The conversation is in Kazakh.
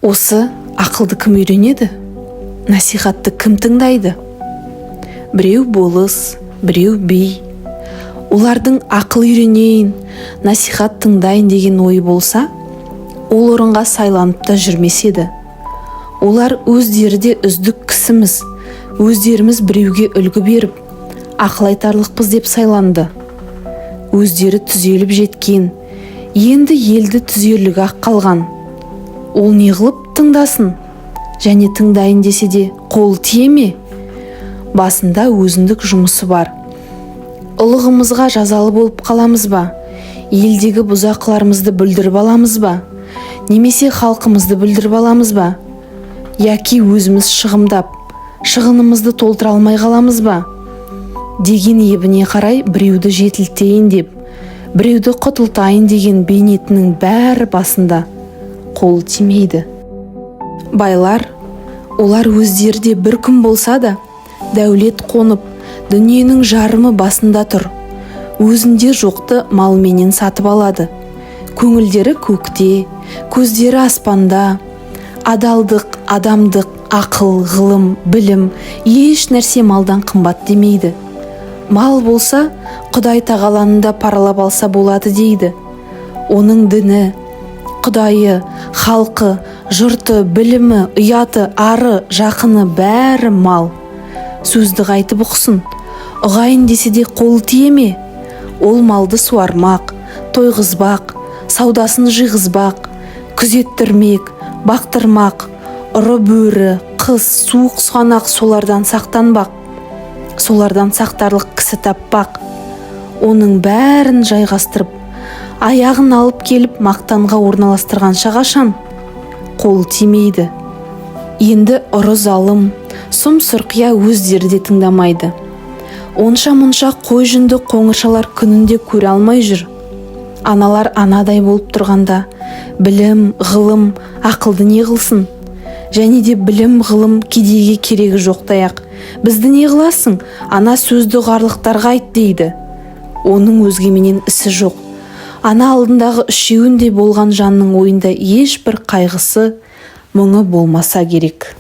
Осы ақылды кім үйренеді? Насихатты кім тыңдайды? Біреу болыс, біреу би. Олардың ақыл үйренейін, насихат тыңдайын деген ой болса, ол орынға сайланып та жүрмес еді. Олар өздері де үздік кісіміз, өздеріміз біреуге үлгі беріп, ақыл айтарлықпыз деп сайланды. Өздері түзеліп жеткен, енді елді түзерлігі ақ қалған. Ол не қылып тыңдасын, және тыңдайын десе де қол тие ме? Басында өзіндік жұмысы бар. Ұлығымызға жазалы болып қаламыз ба? Елдегі бұзақыларымызды бүлдіріп аламыз ба? Немесе халқымызды бүлдіріп аламыз ба? Яки өзіміз шығымдап, шығынымызды толтыра алмай қаламыз ба? Деген ебіне қарай біреуді жетілтейін деп, біреуді құтылтайын деген бейнетінің бәрі басында қол тимейді. Байлар, олар өздерде бір күн болса да, дәулет қонып, дүниенің жарымы басында тұр. Өзінде жоқты малменен сатып алады. Көңілдері көкте, көздері аспанда. Адалдық, адамдық, ақыл, ғылым, білім, еш нәрсе малдан қымбат демейді. Мал болса, Құдай тағаланы паралап алса болады дейді. Оның діні, Құдайы, халқы, жұрты, білімі, ұяты, ары, жақыны бәрі мал. Сөзді қайтып ұқсын, ұғайын десе де қол тие ме? Ол малды суармақ, тойғызбақ, саудасын жиғызбақ, күзеттірмек, бақтырмақ, ұры бөрі, қыз, суық сұғанақ солардан сақтанбақ. Солардан сақтарлық кісі таппақ. Оның бәрін жайғастырып, аяғын алып келіп мақтанға орналастырғанша қашан қол тимейді. Енді ұры залым, сұм сұрқия өздері де тыңдамайды. Онша-мұнша қой жүнді қоңыршалар күнінде көре алмай жүр. Аналар анадай болып тұрғанда, білім, ғылым, ақылды не қылсын? Және де білім, ғылым кедейге керегі жоқтаяқ. Бізді не қыласың? Ана сөзді ғарлықтарға айт дейді. Оның өзгеменен ісі жоқ. Ана алдындағы үшеуінде болған жанның ойында ешбір қайғысы, мұңы болмаса керек.